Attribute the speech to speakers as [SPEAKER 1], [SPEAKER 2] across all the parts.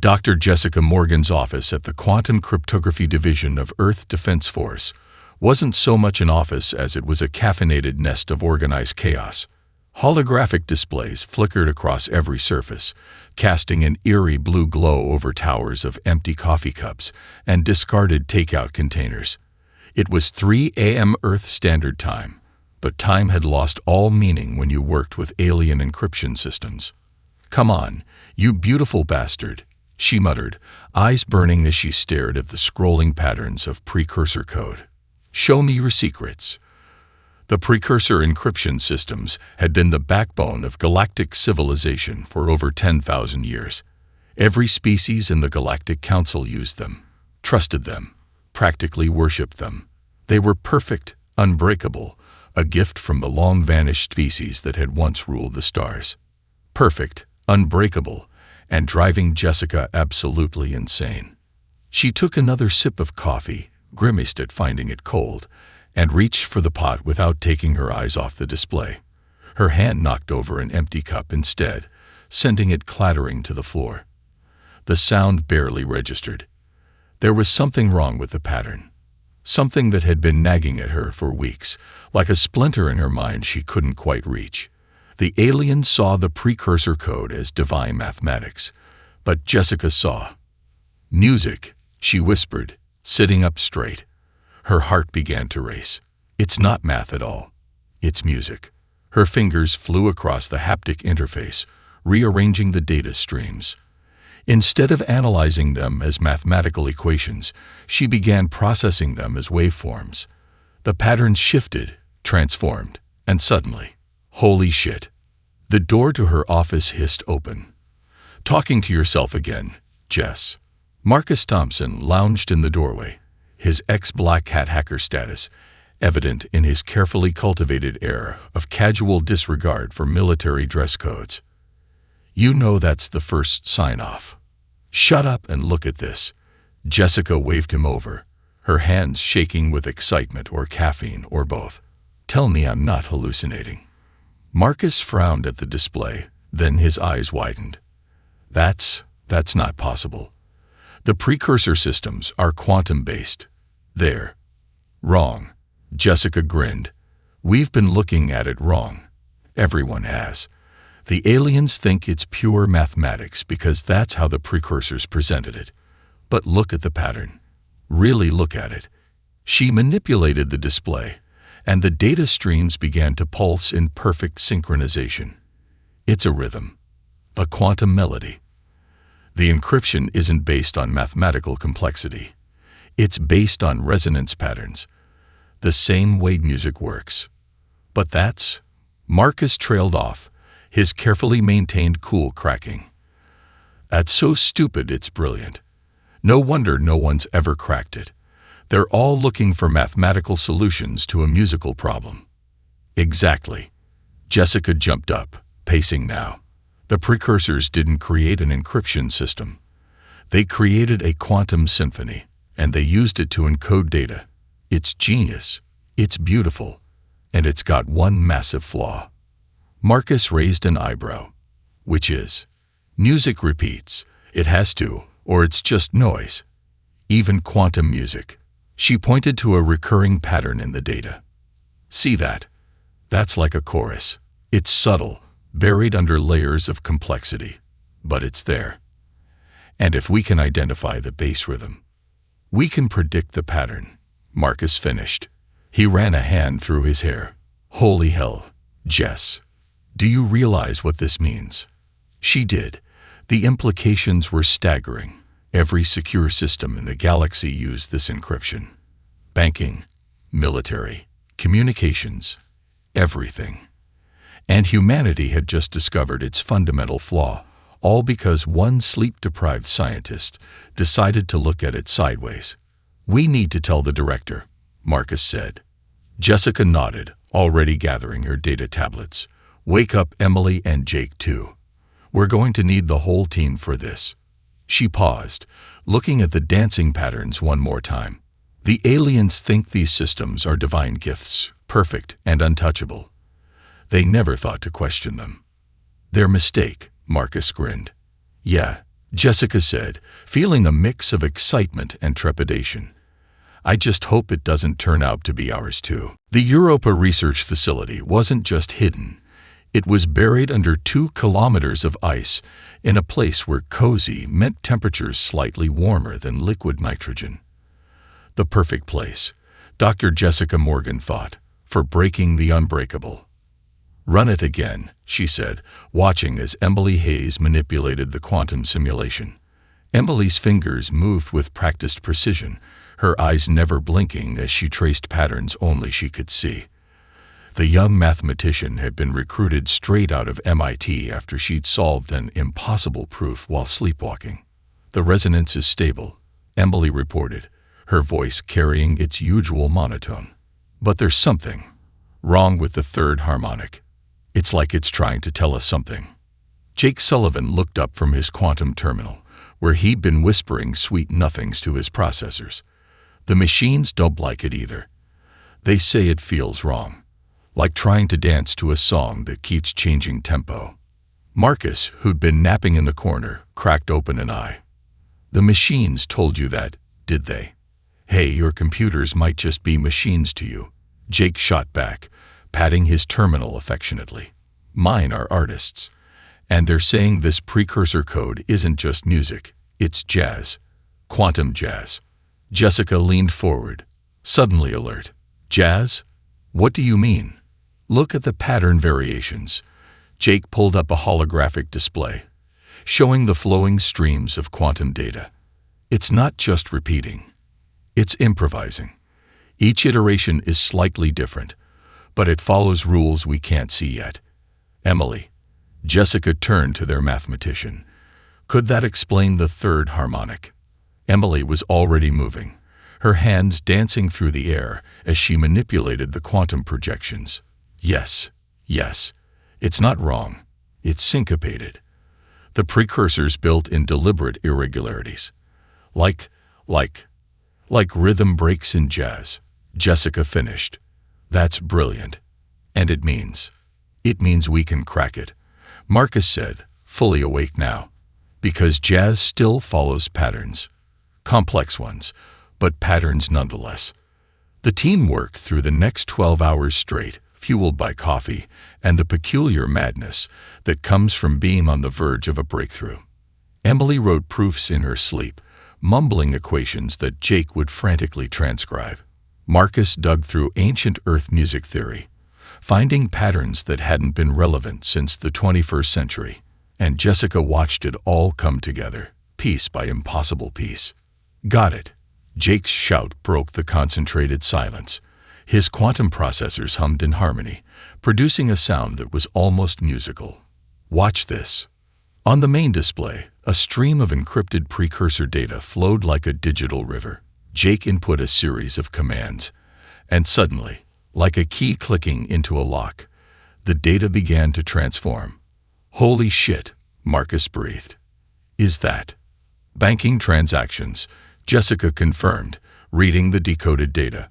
[SPEAKER 1] Dr. Jessica Morgan's office at the Quantum Cryptography Division of Earth Defense Force wasn't so much an office as it was a caffeinated nest of organized chaos. Holographic displays flickered across every surface, casting an eerie blue glow over towers of empty coffee cups and discarded takeout containers. It was 3 a.m. Earth Standard Time, but time had lost all meaning when you worked with alien encryption systems. "Come on, you beautiful bastard," she muttered, eyes burning as she stared at the scrolling patterns of precursor code. "Show me your secrets." The precursor encryption systems had been the backbone of galactic civilization for over 10,000 years. Every species in the Galactic Council used them, trusted them, practically worshipped them. They were perfect, unbreakable, a gift from the long-vanished species that had once ruled the stars. Perfect, unbreakable, and driving Jessica absolutely insane. She took another sip of coffee, grimaced at finding it cold, and reached for the pot without taking her eyes off the display. Her hand knocked over an empty cup instead, sending it clattering to the floor. The sound barely registered. There was something wrong with the pattern. Something that had been nagging at her for weeks, like a splinter in her mind she couldn't quite reach. The alien saw the precursor code as divine mathematics, but Jessica saw music, she whispered, sitting up straight. Her heart began to race. It's not math at all. It's music. Her fingers flew across the haptic interface, rearranging the data streams. Instead of analyzing them as mathematical equations, she began processing them as waveforms. The patterns shifted, transformed, and suddenly, holy shit. The door to her office hissed open. "Talking to yourself again, Jess." Marcus Thompson lounged in the doorway, his ex-black hat hacker status evident in his carefully cultivated air of casual disregard for military dress codes. "You know that's the first sign-off." "Shut up and look at this." Jessica waved him over, her hands shaking with excitement or caffeine or both. "Tell me I'm not hallucinating." Marcus frowned at the display, then his eyes widened. That's not possible. The precursor systems are quantum-based. They're wrong." Jessica grinned. "We've been looking at it wrong. Everyone has. The aliens think it's pure mathematics because that's how the precursors presented it. But look at the pattern. Really look at it." She manipulated the display, and the data streams began to pulse in perfect synchronization. It's a rhythm, a quantum melody. The encryption isn't based on mathematical complexity. It's based on resonance patterns, the same way music works. "But that's..." Marcus trailed off, his carefully maintained cool cracking. "That's so stupid it's brilliant. No wonder no one's ever cracked it. They're all looking for mathematical solutions to a musical problem." "Exactly." Jessica jumped up, pacing now. "The precursors didn't create an encryption system. They created a quantum symphony, and they used it to encode data. It's genius, it's beautiful, and it's got one massive flaw." Marcus raised an eyebrow. "Which is?" "Music repeats. It has to, or it's just noise. Even quantum music." She pointed to a recurring pattern in the data. "See that? That's like a chorus. It's subtle, buried under layers of complexity, but it's there. And if we can identify the bass rhythm, we can predict the pattern." Marcus finished. He ran a hand through his hair. "Holy hell, Jess. Do you realize what this means?" She did. The implications were staggering. Every secure system in the galaxy used this encryption. Banking, military, communications, everything. And humanity had just discovered its fundamental flaw, all because one sleep-deprived scientist decided to look at it sideways. "We need to tell the director," Marcus said. Jessica nodded, already gathering her data tablets. "Wake up Emily and Jake too. We're going to need the whole team for this." She paused, looking at the dancing patterns one more time. "The aliens think these systems are divine gifts, perfect and untouchable. They never thought to question them." "Their mistake," Marcus grinned. "Yeah," Jessica said, feeling a mix of excitement and trepidation. I just hope it doesn't turn out to be ours too. The Europa research facility wasn't just hidden. It was buried under 2 kilometers of ice in a place where cozy meant temperatures slightly warmer than liquid nitrogen. The perfect place, Dr. Jessica Morgan thought, for breaking the unbreakable. Run it again, she said, watching as Emily Hayes manipulated the quantum simulation. Emily's fingers moved with practiced precision, her eyes never blinking as she traced patterns only she could see. The young mathematician had been recruited straight out of MIT after she'd solved an impossible proof while sleepwalking. The resonance is stable, Emily reported, her voice carrying its usual monotone. But there's something wrong with the third harmonic. It's like it's trying to tell us something. Jake Sullivan looked up from his quantum terminal, where he'd been whispering sweet nothings to his processors. The machines don't like it either. They say it feels wrong, like trying to dance to a song that keeps changing tempo. Marcus, who'd been napping in the corner, cracked open an eye. The machines told you that, did they? Hey, your computers might just be machines to you. Jake shot back, patting his terminal affectionately. Mine are artists. And they're saying this precursor code isn't just music, it's jazz. Quantum jazz. Jessica leaned forward, suddenly alert. Jazz? What do you mean? Look at the pattern variations. Jake pulled up a holographic display, showing the flowing streams of quantum data. It's not just repeating. It's improvising. Each iteration is slightly different, but it follows rules we can't see yet. Emily. Jessica turned to their mathematician. Could that explain the third harmonic? Emily was already moving, her hands dancing through the air as she manipulated the quantum projections. Yes. It's not wrong. It's syncopated. The precursors built in deliberate irregularities. Like rhythm breaks in jazz. Jessica finished. That's brilliant. And it means we can crack it. Marcus said, fully awake now. Because jazz still follows patterns. Complex ones, but patterns nonetheless. The team worked through the next 12 hours straight, fueled by coffee and the peculiar madness that comes from being on the verge of a breakthrough. Emily wrote proofs in her sleep, mumbling equations that Jake would frantically transcribe. Marcus dug through ancient Earth music theory, finding patterns that hadn't been relevant since the 21st century, and Jessica watched it all come together, piece by impossible piece. Got it. Jake's shout broke the concentrated silence. His quantum processors hummed in harmony, producing a sound that was almost musical. Watch this. On the main display, a stream of encrypted precursor data flowed like a digital river. Jake input a series of commands, and suddenly, like a key clicking into a lock, the data began to transform. Holy shit, Marcus breathed. Is that banking transactions? Jessica confirmed, reading the decoded data.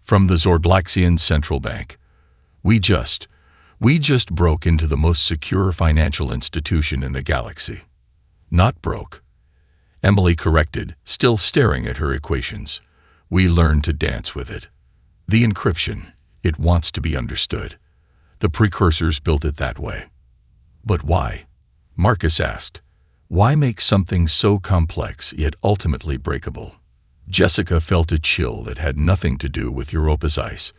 [SPEAKER 1] From the Zordlaxian Central Bank. We just broke into the most secure financial institution in the galaxy. Not broke. Emily corrected, still staring at her equations. We learned to dance with it. The encryption, it wants to be understood. The precursors built it that way. But why? Marcus asked. Why make something so complex yet ultimately breakable? Jessica felt a chill that had nothing to do with Europa's ice.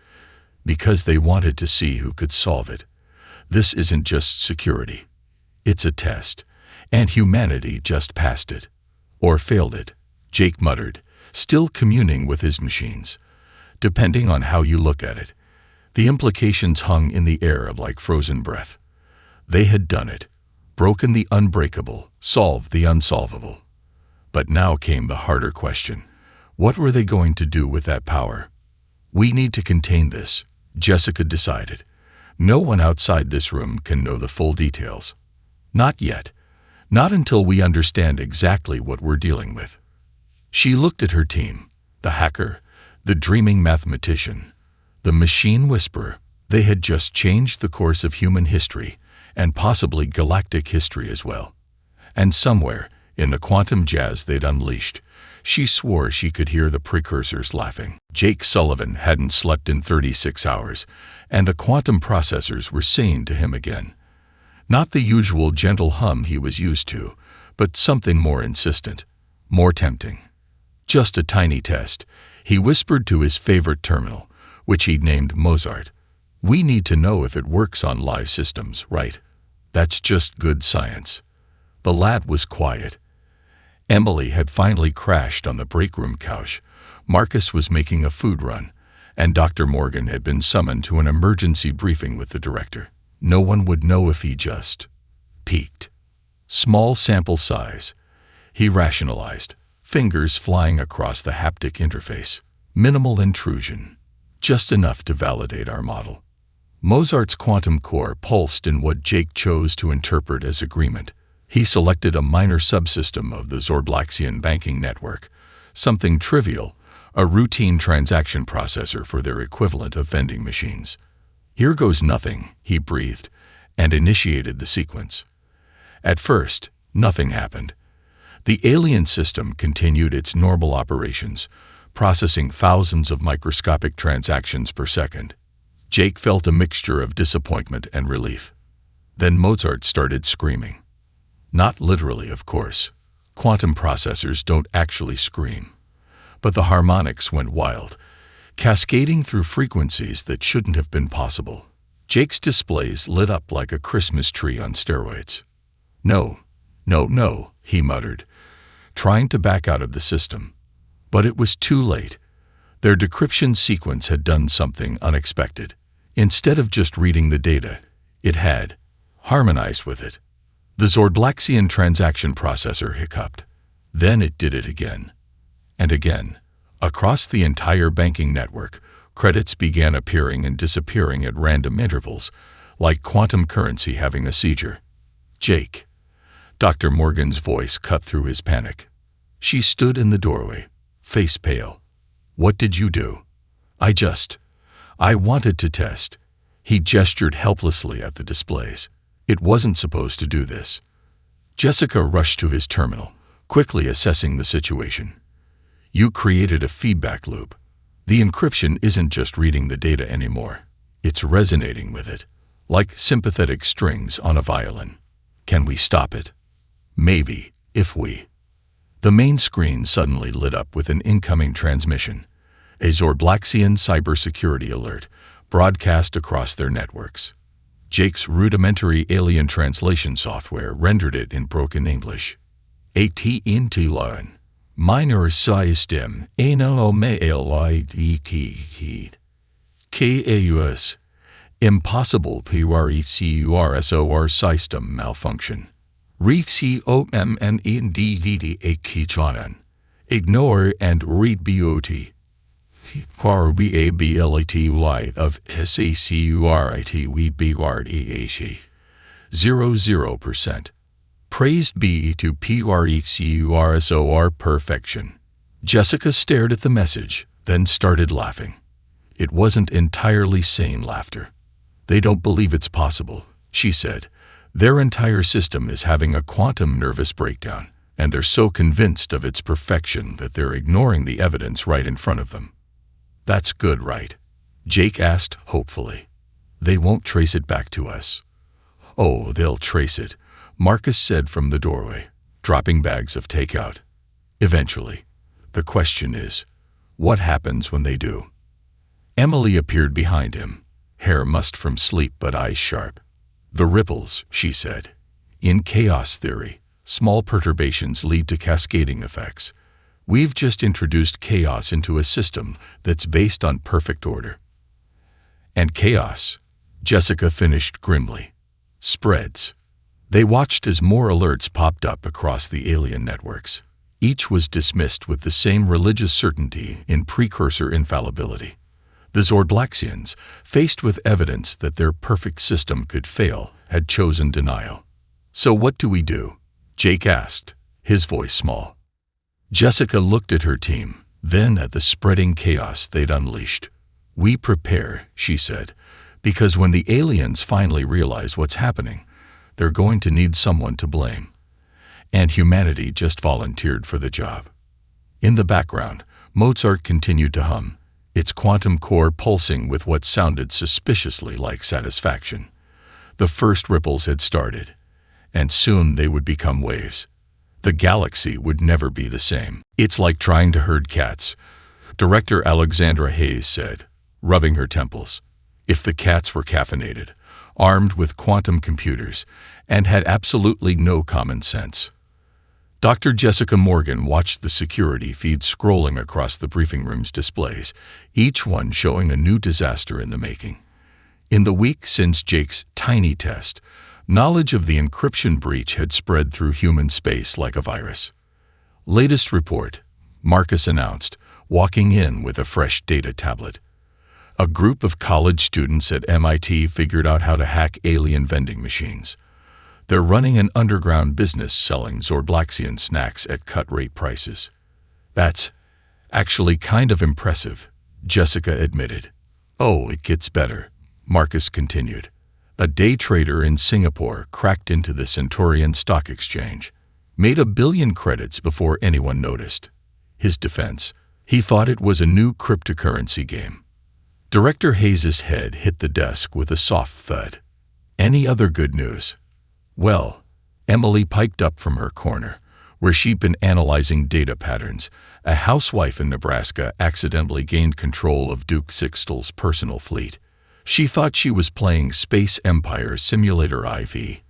[SPEAKER 1] Because they wanted to see who could solve it. This isn't just security. It's a test, and humanity just passed it. Or failed it, Jake muttered, still communing with his machines. Depending on how you look at it, the implications hung in the air like frozen breath. They had done it, broken the unbreakable, solved the unsolvable. But now came the harder question. What were they going to do with that power? We need to contain this, Jessica decided. No one outside this room can know the full details. Not yet. Not until we understand exactly what we're dealing with. She looked at her team, the hacker, the dreaming mathematician, the machine whisperer. They had just changed the course of human history, and possibly galactic history as well. And somewhere, in the quantum jazz they'd unleashed. She swore she could hear the precursors laughing. Jake Sullivan hadn't slept in 36 hours, and the quantum processors were saying to him again. Not the usual gentle hum he was used to, but something more insistent, more tempting. Just a tiny test, he whispered to his favorite terminal, which he'd named Mozart. We need to know if it works on live systems, right? That's just good science. The lad was quiet. Emily had finally crashed on the break room couch. Marcus was making a food run, and Dr. Morgan had been summoned to an emergency briefing with the director. No one would know if he just peeked. Small sample size, he rationalized, fingers flying across the haptic interface. Minimal intrusion, just enough to validate our model. Mozart's quantum core pulsed in what Jake chose to interpret as agreement. He selected a minor subsystem of the Zorblaxian banking network, something trivial, a routine transaction processor for their equivalent of vending machines. Here goes nothing, he breathed, and initiated the sequence. At first, nothing happened. The alien system continued its normal operations, processing thousands of microscopic transactions per second. Jake felt a mixture of disappointment and relief. Then Mozart started screaming. Not literally, of course. Quantum processors don't actually scream. But the harmonics went wild, cascading through frequencies that shouldn't have been possible. Jake's displays lit up like a Christmas tree on steroids. No, he muttered, trying to back out of the system. But it was too late. Their decryption sequence had done something unexpected. Instead of just reading the data, it had harmonized with it. The Zorblaxian transaction processor hiccuped. Then it did it again. And again. Across the entire banking network, credits began appearing and disappearing at random intervals, like quantum currency having a seizure. Jake. Dr. Morgan's voice cut through his panic. She stood in the doorway, face pale. What did you do? I wanted to test. He gestured helplessly at the displays. It wasn't supposed to do this. Jessica rushed to his terminal, quickly assessing the situation. You created a feedback loop. The encryption isn't just reading the data anymore. It's resonating with it, like sympathetic strings on a violin. Can we stop it? Maybe, if we. The main screen suddenly lit up with an incoming transmission, a Zorblaxian cybersecurity alert, broadcast across their networks. Jake's rudimentary alien translation software rendered it in broken English. AT&T line. Minor system, ANOMALIDT. KAUS. Impossible PRECURSOR system malfunction. RECOMNENDDA. Ignore and read BOT. RBABLATY of SACURIT we BRDAC. 00%. Praised be to PRECURSOR perfection. Jessica stared at the message, then started laughing. It wasn't entirely sane laughter. They don't believe it's possible, she said. Their entire system is having a quantum nervous breakdown, and they're so convinced of its perfection that they're ignoring the evidence right in front of them. That's good, right? Jake asked hopefully. They won't trace it back to us. Oh, they'll trace it, Marcus said from the doorway, dropping bags of takeout. Eventually. The question is, what happens when they do? Emily appeared behind him, hair mussed from sleep but eyes sharp. The ripples, she said. In chaos theory, small perturbations lead to cascading effects. We've just introduced chaos into a system that's based on perfect order. And chaos, Jessica finished grimly, spreads. They watched as more alerts popped up across the alien networks. Each was dismissed with the same religious certainty in precursor infallibility. The Zorblaxians, faced with evidence that their perfect system could fail, had chosen denial. So what do we do? Jake asked, his voice small. Jessica looked at her team, then at the spreading chaos they'd unleashed. We prepare, she said, because when the aliens finally realize what's happening, they're going to need someone to blame. And humanity just volunteered for the job. In the background, Mozart continued to hum, its quantum core pulsing with what sounded suspiciously like satisfaction. The first ripples had started, and soon they would become waves. The galaxy would never be the same. It's like trying to herd cats, director Alexandra Hayes said, rubbing her temples. If the cats were caffeinated, armed with quantum computers, and had absolutely no common sense. Dr. Jessica Morgan watched the security feed scrolling across the briefing room's displays, each one showing a new disaster in the making. In the week since Jake's tiny test, knowledge of the encryption breach had spread through human space like a virus. Latest report, Marcus announced, walking in with a fresh data tablet. A group of college students at MIT figured out how to hack alien vending machines. They're running an underground business selling Zorblaxian snacks at cut-rate prices. That's actually kind of impressive, Jessica admitted. Oh, it gets better, Marcus continued. A day trader in Singapore cracked into the Centaurian Stock Exchange, made 1 billion credits before anyone noticed. His defense, he thought it was a new cryptocurrency game. Director Hayes' head hit the desk with a soft thud. Any other good news? Well, Emily piped up from her corner, where she'd been analyzing data patterns. A housewife in Nebraska accidentally gained control of Duke Sixtel's personal fleet. She thought she was playing Space Empire Simulator IV.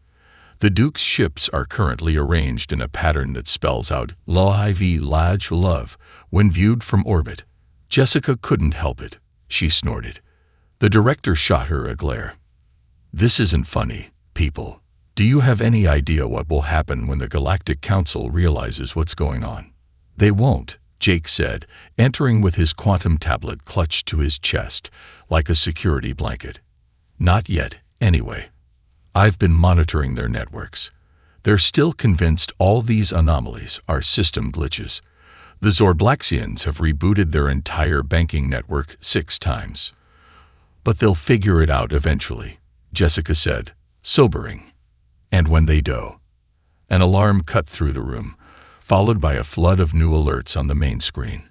[SPEAKER 1] The Duke's ships are currently arranged in a pattern that spells out La IV Laj Love when viewed from orbit. Jessica couldn't help it, she snorted. The director shot her a glare. This isn't funny, people. Do you have any idea what will happen when the Galactic Council realizes what's going on? They won't, Jake said, entering with his quantum tablet clutched to his chest like a security blanket. Not yet, anyway. I've been monitoring their networks. They're still convinced all these anomalies are system glitches. The Zorblaxians have rebooted their entire banking network 6 times. But they'll figure it out eventually, Jessica said, sobering. And when they do, an alarm cut through the room, followed by a flood of new alerts on the main screen.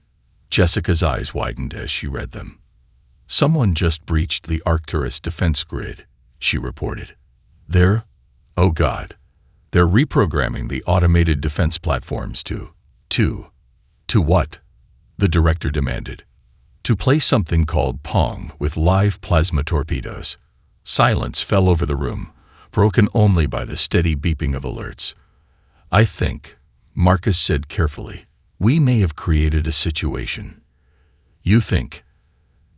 [SPEAKER 1] Jessica's eyes widened as she read them. Someone just breached the Arcturus defense grid, she reported. Oh God, they're reprogramming the automated defense platforms to what? The director demanded. To play something called Pong with live plasma torpedoes. Silence fell over the room, broken only by the steady beeping of alerts. I think, Marcus said carefully, we may have created a situation. You think?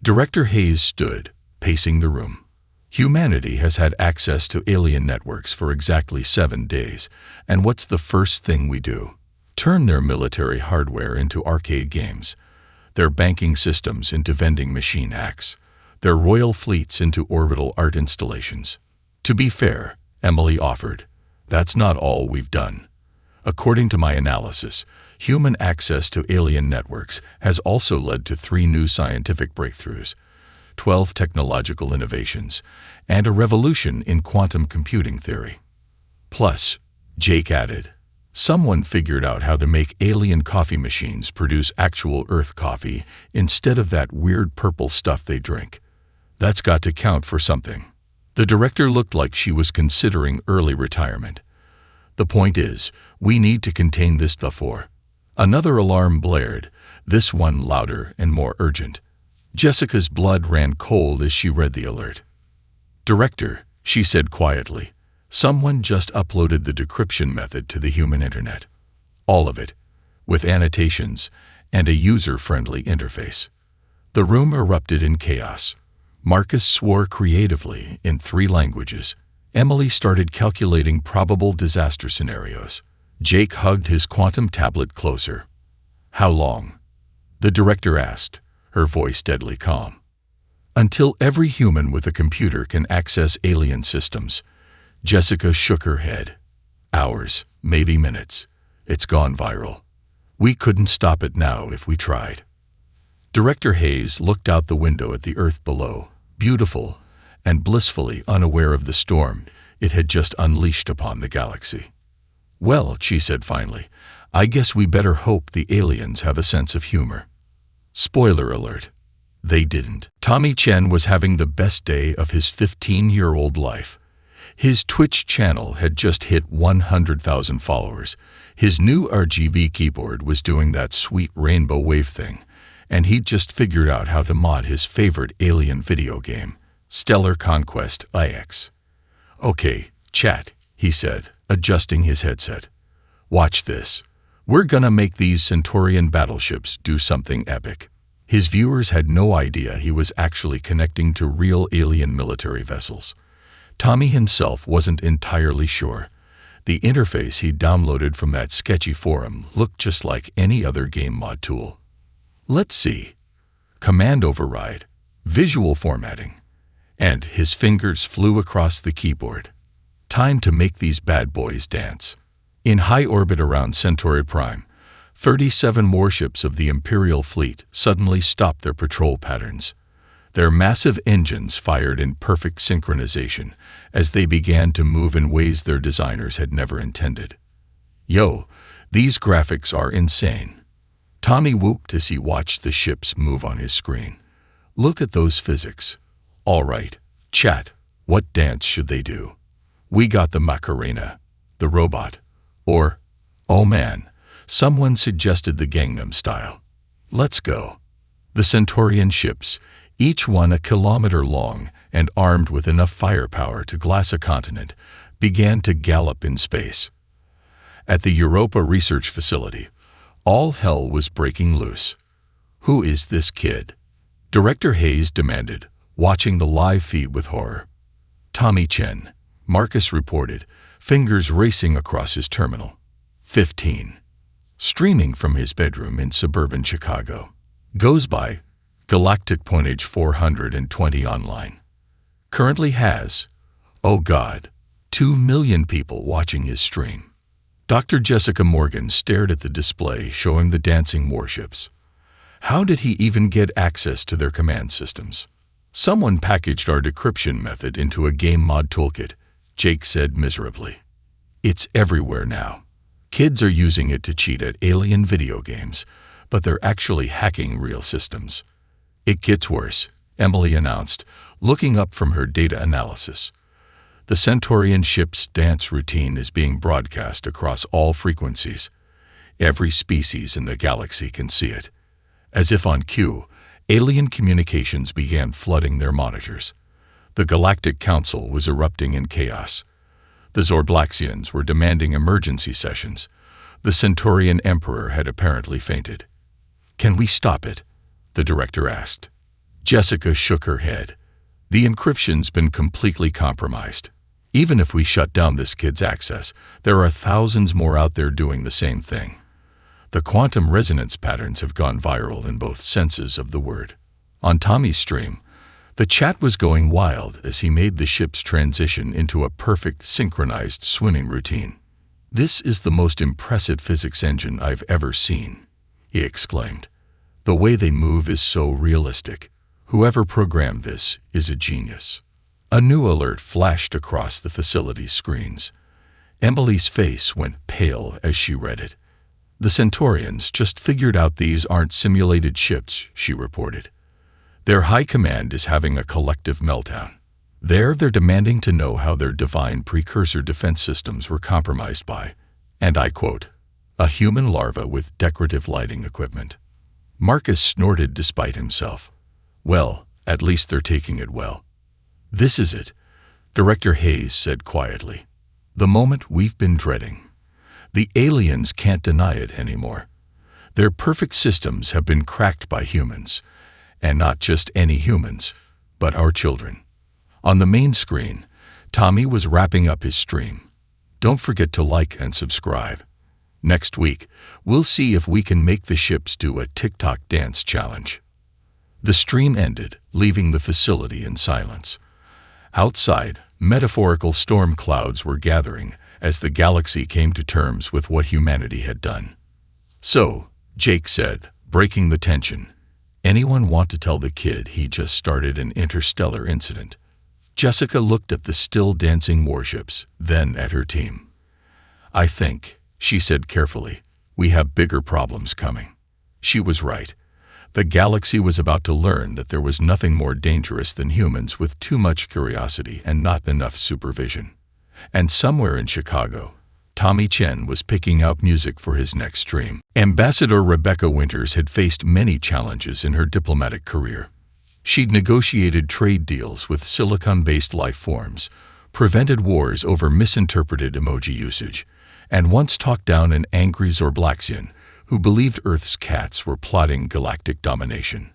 [SPEAKER 1] Director Hayes stood, pacing the room. Humanity has had access to alien networks for exactly 7 days, and what's the first thing we do? Turn their military hardware into arcade games, their banking systems into vending machine hacks, their royal fleets into orbital art installations. To be fair, Emily offered, that's not all we've done. According to my analysis, human access to alien networks has also led to 3 new scientific breakthroughs, 12 technological innovations, and a revolution in quantum computing theory. Plus, Jake added, someone figured out how to make alien coffee machines produce actual Earth coffee instead of that weird purple stuff they drink. That's got to count for something. The director looked like she was considering early retirement. The point is, we need to contain this before. Another alarm blared, this one louder and more urgent. Jessica's blood ran cold as she read the alert. Director, she said quietly, someone just uploaded the decryption method to the human internet. All of it, with annotations and a user-friendly interface. The room erupted in chaos. Marcus swore creatively in 3 languages. Emily started calculating probable disaster scenarios. Jake hugged his quantum tablet closer. How long? The director asked, her voice deadly calm. Until every human with a computer can access alien systems. Jessica shook her head. Hours, maybe minutes. It's gone viral. We couldn't stop it now if we tried. Director Hayes looked out the window at the Earth below, beautiful and blissfully unaware of the storm it had just unleashed upon the galaxy. "Well," she said finally, "I guess we better hope the aliens have a sense of humor." Spoiler alert. They didn't. Tommy Chen was having the best day of his 15-year-old life. His Twitch channel had just hit 100,000 followers. His new RGB keyboard was doing that sweet rainbow wave thing, and he'd just figured out how to mod his favorite alien video game, Stellar Conquest IX. "Okay, chat," he said, adjusting his headset. "Watch this. We're gonna make these Centaurian battleships do something epic." His viewers had no idea he was actually connecting to real alien military vessels. Tommy himself wasn't entirely sure. The interface he downloaded from that sketchy forum looked just like any other game mod tool. "Let's see. Command override, visual formatting," and his fingers flew across the keyboard. Time to make these bad boys dance. In high orbit around Centauri Prime, 37 warships of the Imperial fleet suddenly stopped their patrol patterns. Their massive engines fired in perfect synchronization as they began to move in ways their designers had never intended. "Yo, these graphics are insane." Tommy whooped as he watched the ships move on his screen. "Look at those physics." "All right, chat, what dance should they do?" "We got the Macarena, the robot." Or, "Oh man, someone suggested the Gangnam Style." Let's go. The Centaurian ships, each one a kilometer long and armed with enough firepower to glass a continent, began to gallop in space. At the Europa Research Facility, all hell was breaking loose. "Who is this kid?" Director Hayes demanded, watching the live feed with horror. "Tommy Chen," Marcus reported, fingers racing across his terminal. 15. Streaming from his bedroom in suburban Chicago. Goes by Galactic pointage 420 online. Currently has, oh God, 2 million people watching his stream. Dr. Jessica Morgan stared at the display showing the dancing warships. How did he even get access to their command systems? "Someone packaged our decryption method into a game mod toolkit," Jake said miserably. "It's everywhere now. Kids are using it to cheat at alien video games, but they're actually hacking real systems." "It gets worse," Emily announced, looking up from her data analysis. The Centaurian ship's dance routine is being broadcast across all frequencies. Every species in the galaxy can see it. As if on cue, alien communications began flooding their monitors. The Galactic Council was erupting in chaos. The Zorblaxians were demanding emergency sessions. The Centaurian Emperor had apparently fainted. "Can we stop it?" the director asked. Jessica shook her head. "The encryption's been completely compromised. Even if we shut down this kid's access, there are thousands more out there doing the same thing." The quantum resonance patterns have gone viral in both senses of the word. On Tommy's stream, the chat was going wild as he made the ship's transition into a perfect synchronized swimming routine. "This is the most impressive physics engine I've ever seen," he exclaimed. "The way they move is so realistic. Whoever programmed this is a genius." A new alert flashed across the facility's screens. Emily's face went pale as she read it. "The Centaurians just figured out these aren't simulated ships," she reported. "Their high command is having a collective meltdown. They're demanding to know how their divine precursor defense systems were compromised by," and I quote, "a human larva with decorative lighting equipment." Marcus snorted despite himself. "Well, at least they're taking it well." "This is it," Director Hayes said quietly. "The moment we've been dreading. The aliens can't deny it anymore. Their perfect systems have been cracked by humans, and not just any humans, but our children." On the main screen, Tommy was wrapping up his stream. "Don't forget to like and subscribe. Next week, we'll see if we can make the ships do a TikTok dance challenge." The stream ended, leaving the facility in silence. Outside, metaphorical storm clouds were gathering as the galaxy came to terms with what humanity had done. "So," Jake said, breaking the tension, "anyone want to tell the kid he just started an interstellar incident?" Jessica looked at the still dancing warships, then at her team. "I think," she said carefully, "we have bigger problems coming." She was right. The galaxy was about to learn that there was nothing more dangerous than humans with too much curiosity and not enough supervision. And somewhere in Chicago, Tommy Chen was picking out music for his next stream. Ambassador Rebecca Winters had faced many challenges in her diplomatic career. She'd negotiated trade deals with silicon-based life forms, prevented wars over misinterpreted emoji usage, and once talked down an angry Zorblaxian who believed Earth's cats were plotting galactic domination.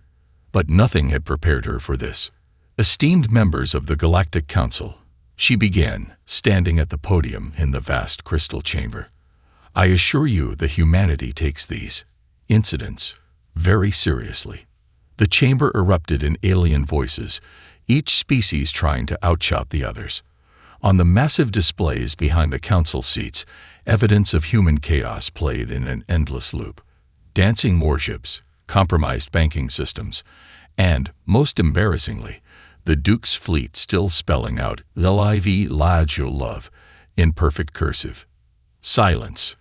[SPEAKER 1] But nothing had prepared her for this. Esteemed members of the Galactic Council, she began, standing at the podium in the vast crystal chamber. "I assure you that humanity takes these incidents very seriously." The chamber erupted in alien voices, each species trying to outshout the others. On the massive displays behind the council seats, evidence of human chaos played in an endless loop. Dancing warships, compromised banking systems, and, most embarrassingly, the Duke's fleet still spelling out "Liv Lajul Love" in perfect cursive. Silence.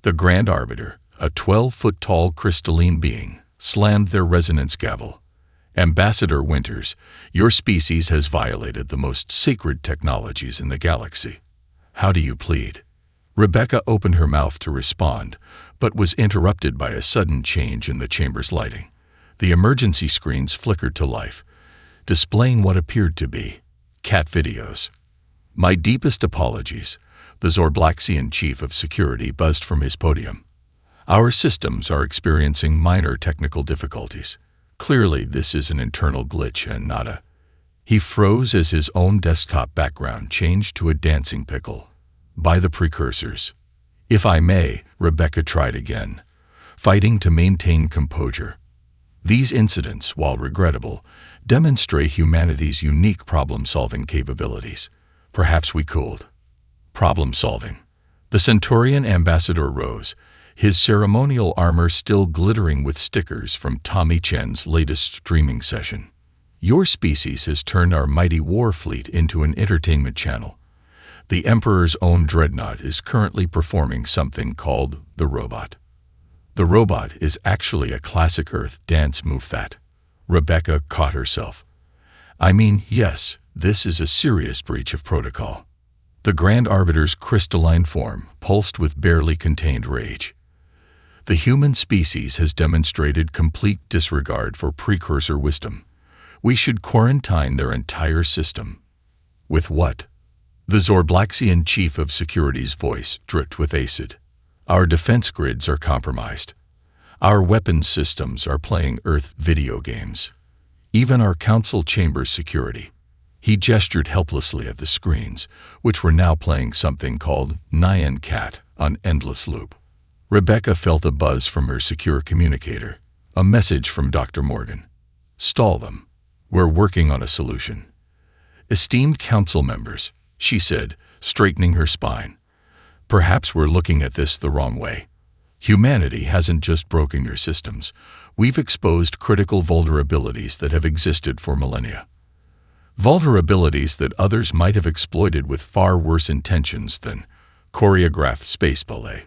[SPEAKER 1] The Grand Arbiter, a 12-foot-tall crystalline being, slammed their resonance gavel. "Ambassador Winters, your species has violated the most sacred technologies in the galaxy. How do you plead?" Rebecca opened her mouth to respond, but was interrupted by a sudden change in the chamber's lighting. The emergency screens flickered to life, displaying what appeared to be cat videos. "My deepest apologies," the Zorblaxian chief of security buzzed from his podium. "Our systems are experiencing minor technical difficulties. Clearly, this is an internal glitch and not a..." He froze as his own desktop background changed to a dancing pickle. "By the precursors." "If I may," Rebecca tried again, fighting to maintain composure. "These incidents, while regrettable, demonstrate humanity's unique problem-solving capabilities. Perhaps we could." Problem-solving. The Centaurian ambassador rose, his ceremonial armor still glittering with stickers from Tommy Chen's latest streaming session. "Your species has turned our mighty war fleet into an entertainment channel. The Emperor's own dreadnought is currently performing something called the Robot. The Robot is actually a classic Earth dance move that..." Rebecca caught herself. "I mean, yes, this is a serious breach of protocol." The Grand Arbiter's crystalline form pulsed with barely contained rage. "The human species has demonstrated complete disregard for precursor wisdom. We should quarantine their entire system." "With what?" The Zorblaxian chief of security's voice dripped with acid. "Our defense grids are compromised. Our weapons systems are playing Earth video games. Even our council chamber's security." He gestured helplessly at the screens, which were now playing something called Nyan Cat on endless loop. Rebecca felt a buzz from her secure communicator, a message from Dr. Morgan. "Stall them. We're working on a solution." "Esteemed council members," she said, straightening her spine, "perhaps we're looking at this the wrong way. Humanity hasn't just broken your systems. We've exposed critical vulnerabilities that have existed for millennia. Vulnerabilities that others might have exploited with far worse intentions than choreographed space ballet."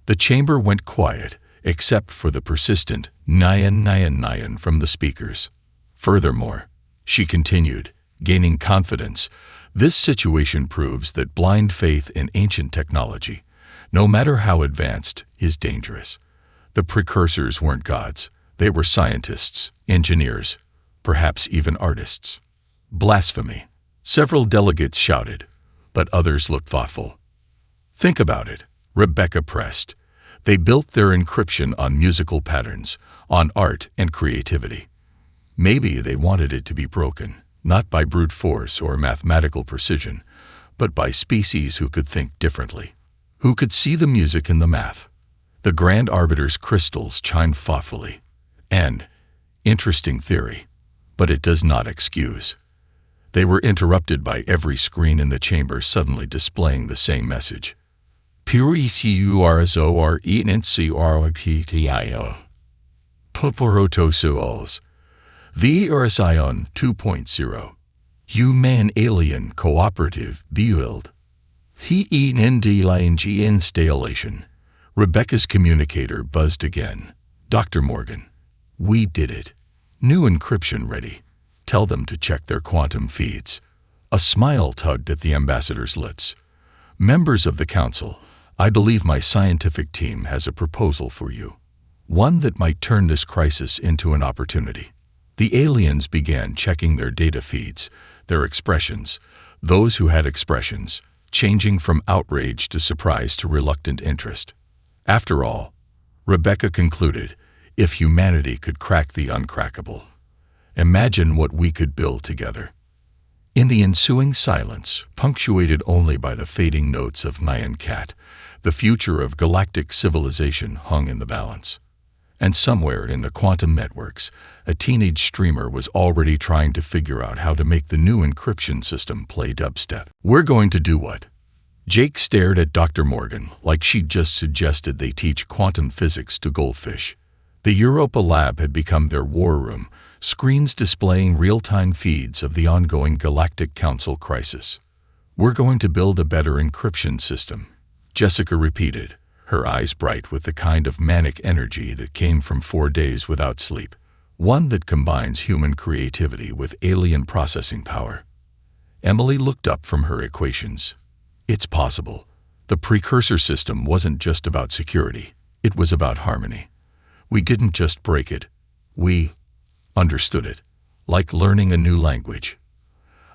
[SPEAKER 1] The chamber went quiet, except for the persistent "Nyan, Nyan, Nyan" from the speakers. "Furthermore," she continued, gaining confidence, "this situation proves that blind faith in ancient technology, no matter how advanced, is dangerous. The precursors weren't gods. They were scientists, engineers, perhaps even artists." "Blasphemy," several delegates shouted, but others looked thoughtful. "Think about it," Rebecca pressed. "They built their encryption on musical patterns, on art and creativity. Maybe they wanted it to be broken, not by brute force or mathematical precision, but by species who could think differently, who could see the music in the math." The Grand Arbiter's crystals chimed thoughtfully. "And, interesting theory, but it does not excuse." They were interrupted by every screen in the chamber suddenly displaying the same message. "Puritio Poporotosuals. The Erisione 2.0. Human Alien Cooperative Build." He-E-N-D-I-N-G installation. Rebecca's communicator buzzed again. Dr. Morgan. We did it. New encryption ready. Tell them to check their quantum feeds. A smile tugged at the ambassador's lips. Members of the council, I believe my scientific team has a proposal for you. One that might turn this crisis into an opportunity. The aliens began checking their data feeds, their expressions, those who had expressions, changing from outrage to surprise to reluctant interest. After all, Rebecca concluded, if humanity could crack the uncrackable, imagine what we could build together. In the ensuing silence, punctuated only by the fading notes of Nyan Cat, the future of galactic civilization hung in the balance. And somewhere in the quantum networks, a teenage streamer was already trying to figure out how to make the new encryption system play dubstep. We're going to do what? Jake stared at Dr. Morgan like she'd just suggested they teach quantum physics to goldfish. The Europa lab had become their war room, screens displaying real-time feeds of the ongoing Galactic Council crisis. We're going to build a better encryption system, Jessica repeated, her eyes bright with the kind of manic energy that came from 4 days without sleep. One that combines human creativity with alien processing power. Emily looked up from her equations. It's possible. The precursor system wasn't just about security. It was about harmony. We didn't just break it. We understood it, like learning a new language.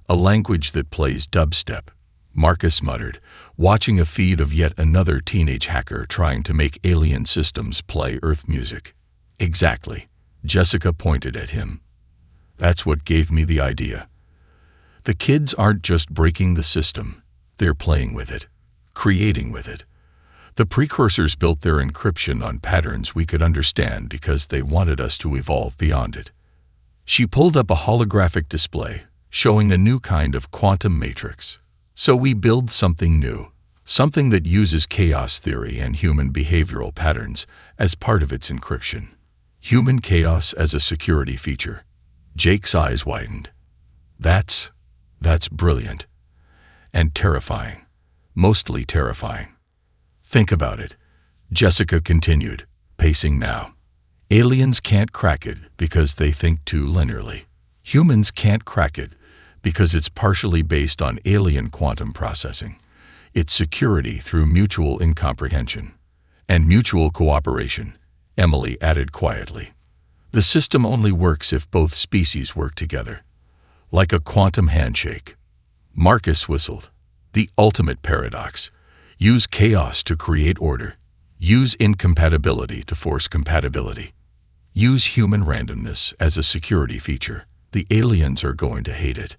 [SPEAKER 1] A language that plays dubstep, Marcus muttered, watching a feed of yet another teenage hacker trying to make alien systems play Earth music. Exactly. Jessica pointed at him. That's what gave me the idea. The kids aren't just breaking the system, they're playing with it, creating with it. The precursors built their encryption on patterns we could understand because they wanted us to evolve beyond it. She pulled up a holographic display, showing a new kind of quantum matrix. So we build something new, something that uses chaos theory and human behavioral patterns as part of its encryption. Human chaos as a security feature. Jake's eyes widened. That's brilliant. And terrifying. Mostly terrifying. Think about it, Jessica continued, pacing now. Aliens can't crack it because they think too linearly. Humans can't crack it because it's partially based on alien quantum processing. It's security through mutual incomprehension. And mutual cooperation, Emily added quietly. The system only works if both species work together. Like a quantum handshake. Marcus whistled. The ultimate paradox. Use chaos to create order. Use incompatibility to force compatibility. Use human randomness as a security feature. The aliens are going to hate it.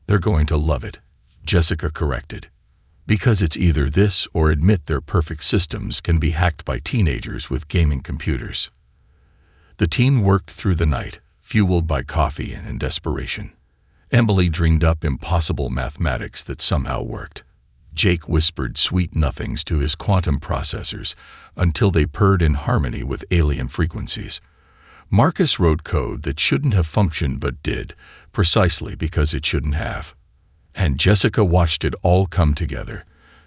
[SPEAKER 1] They're going to love it, Jessica corrected. Because it's either this or admit their perfect systems can be hacked by teenagers with gaming computers. The team worked through the night, fueled by coffee and desperation. Emily dreamed up impossible mathematics that somehow worked. Jake whispered sweet nothings to his quantum processors until they purred in harmony with alien frequencies. Marcus wrote code that shouldn't have functioned but did, precisely because it shouldn't have. And Jessica watched it all come together,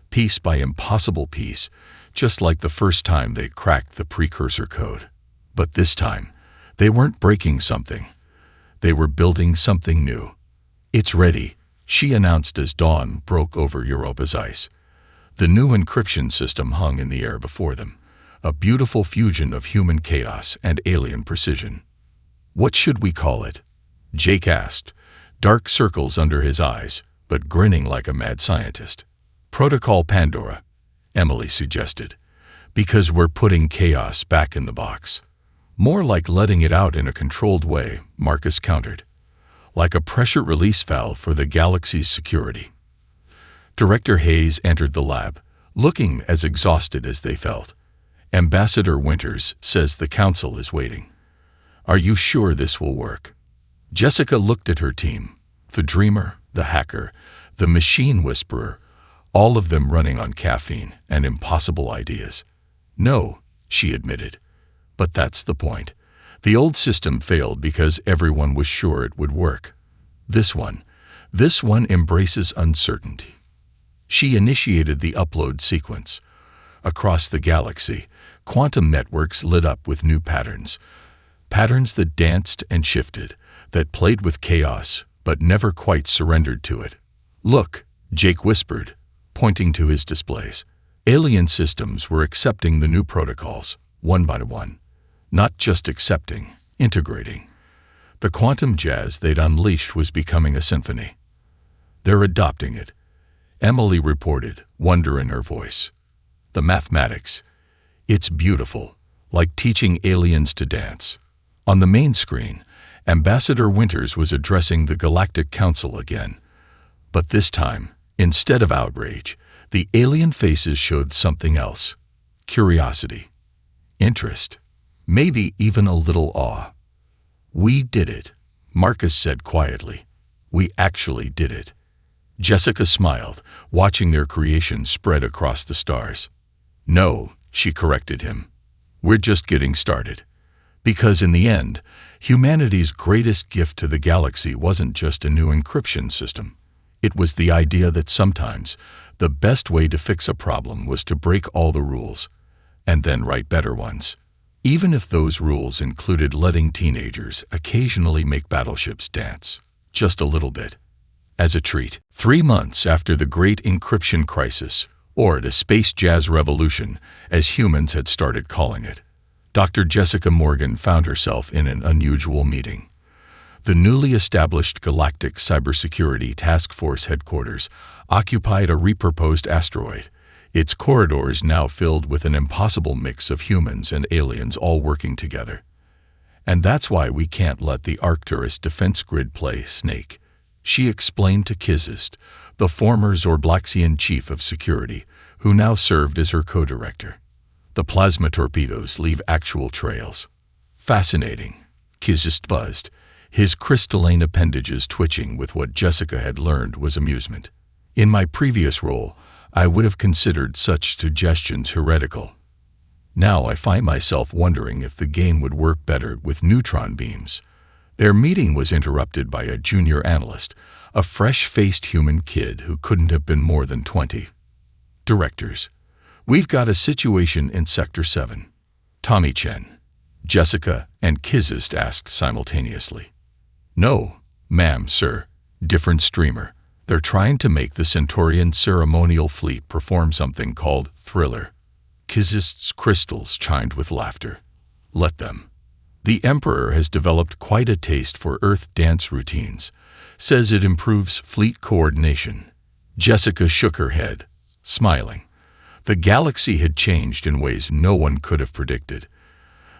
[SPEAKER 1] piece by impossible piece, just like the first time they'd cracked the precursor code. But this time, they weren't breaking something. They were building something new. It's ready, she announced as dawn broke over Europa's ice. The new encryption system hung in the air before them, a beautiful fusion of human chaos and alien precision. What should we call it? Jake asked, dark circles under his eyes, but grinning like a mad scientist. Protocol Pandora, Emily suggested, because we're putting chaos back in the box. More like letting it out in a controlled way, Marcus countered. Like a pressure release valve for the galaxy's security. Director Hayes entered the lab, looking as exhausted as they felt. Ambassador Winters says the council is waiting. Are you sure this will work? Jessica looked at her team, the dreamer, the hacker, the machine whisperer, all of them running on caffeine and impossible ideas. No, she admitted. But that's the point. The old system failed because everyone was sure it would work. This one embraces uncertainty. She initiated the upload sequence. Across the galaxy, quantum networks lit up with new patterns. Patterns that danced and shifted, that played with chaos, but never quite surrendered to it. "Look," Jake whispered, pointing to his displays. Alien systems were accepting the new protocols, one by one. Not just accepting, integrating. The quantum jazz they'd unleashed was becoming a symphony. "They're adopting it," Emily reported, wonder in her voice. "The mathematics. It's beautiful, like teaching aliens to dance." On the main screen, Ambassador Winters was addressing the Galactic Council again. But this time, instead of outrage, the alien faces showed something else. Curiosity. Interest. Maybe even a little awe. "We did it," Marcus said quietly. "We actually did it." Jessica smiled, watching their creation spread across the stars. "No," she corrected him. "We're just getting started." Because in the end, humanity's greatest gift to the galaxy wasn't just a new encryption system. It was the idea that sometimes the best way to fix a problem was to break all the rules, and then write better ones. Even if those rules included letting teenagers occasionally make battleships dance, just a little bit. As a treat, 3 months after the Great Encryption Crisis, or the Space Jazz Revolution, as humans had started calling it, Dr. Jessica Morgan found herself in an unusual meeting. The newly established Galactic Cybersecurity Task Force headquarters occupied a repurposed asteroid, its corridors now filled with an impossible mix of humans and aliens all working together. "And that's why we can't let the Arcturus defense grid play snake," she explained to Kizist, the former Zorblaxian chief of security, who now served as her co-director. "The plasma torpedoes leave actual trails." "Fascinating," Kizist buzzed, his crystalline appendages twitching with what Jessica had learned was amusement. "In my previous role, I would have considered such suggestions heretical. Now I find myself wondering if the game would work better with neutron beams." Their meeting was interrupted by a junior analyst, a fresh-faced human kid who couldn't have been more than 20. "Directors, we've got a situation in Sector 7. Tommy Chen," Jessica and Kizist asked simultaneously. "No, ma'am, sir. Different streamer. They're trying to make the Centaurian ceremonial fleet perform something called Thriller." Kizist's crystals chimed with laughter. "Let them. The Emperor has developed quite a taste for Earth dance routines. Says it improves fleet coordination." Jessica shook her head, smiling. The galaxy had changed in ways no one could have predicted.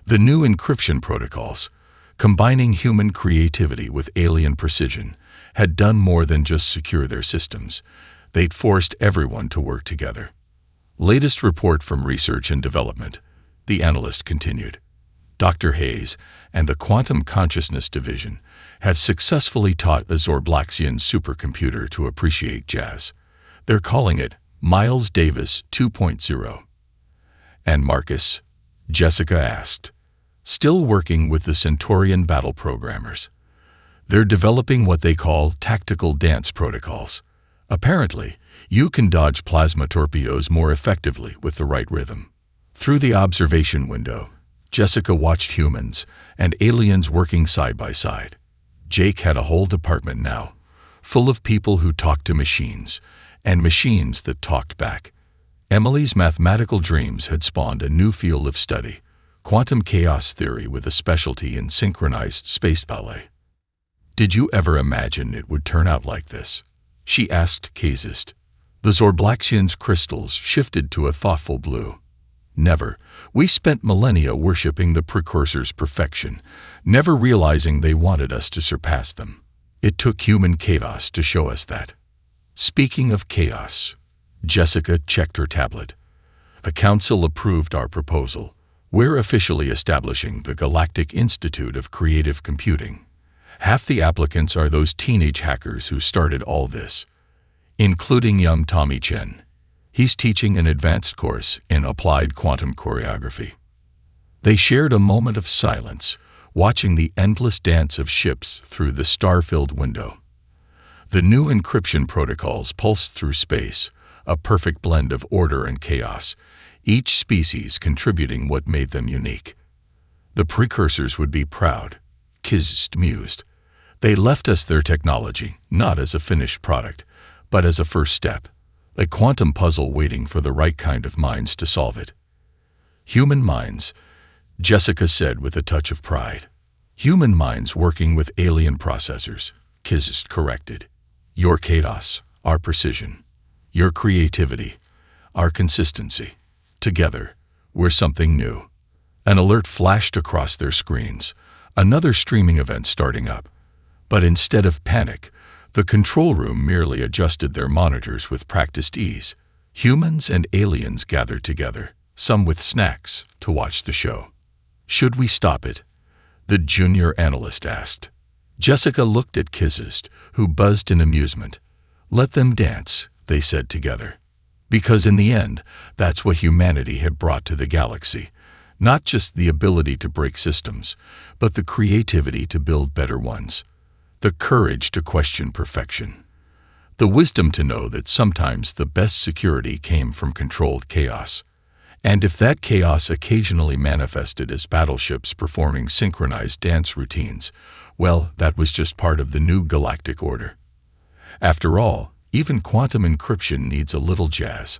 [SPEAKER 1] The new encryption protocols, combining human creativity with alien precision, had done more than just secure their systems. They'd forced everyone to work together. "Latest report from Research and Development," the analyst continued. "Dr. Hayes and the Quantum Consciousness Division have successfully taught a Zorblaxian supercomputer to appreciate jazz. They're calling it Miles Davis 2.0. "And Marcus?" Jessica asked. "Still working with the Centaurian battle programmers. They're developing what they call tactical dance protocols. Apparently, you can dodge plasma torpedoes more effectively with the right rhythm." Through the observation window, Jessica watched humans and aliens working side by side. Jake had a whole department now, full of people who talked to machines, and machines that talked back. Emily's mathematical dreams had spawned a new field of study, quantum chaos theory with a specialty in synchronized space ballet. "Did you ever imagine it would turn out like this?" she asked Kazist. The Zorblaxian's crystals shifted to a thoughtful blue. "Never. We spent millennia worshipping the precursor's perfection, never realizing they wanted us to surpass them. It took human chaos to show us that." Speaking of chaos, Jessica checked her tablet. "The Council approved our proposal. We're officially establishing the Galactic Institute of Creative Computing. Half the applicants are those teenage hackers who started all this, including young Tommy Chen. He's teaching an advanced course in applied quantum choreography." They shared a moment of silence, watching the endless dance of ships through the star-filled window. The new encryption protocols pulsed through space, a perfect blend of order and chaos, each species contributing what made them unique. The precursors would be proud, Kizst mused. They left us their technology, not as a finished product, but as a first step, a quantum puzzle waiting for the right kind of minds to solve it. Human minds, Jessica said with a touch of pride. Human minds working with alien processors, Kizst corrected. Your chaos, our precision. Your creativity, our consistency. Together, we're something new. An alert flashed across their screens, another streaming event starting up. But instead of panic, the control room merely adjusted their monitors with practiced ease. Humans and aliens gathered together, some with snacks, to watch the show. Should we stop it? The junior analyst asked. Jessica looked at Kizst, who buzzed in amusement. Let them dance, they said together. Because in the end, that's what humanity had brought to the galaxy. Not just the ability to break systems, but the creativity to build better ones. The courage to question perfection. The wisdom to know that sometimes the best security came from controlled chaos. And if that chaos occasionally manifested as battleships performing synchronized dance routines, well, that was just part of the new galactic order. After all, even quantum encryption needs a little jazz.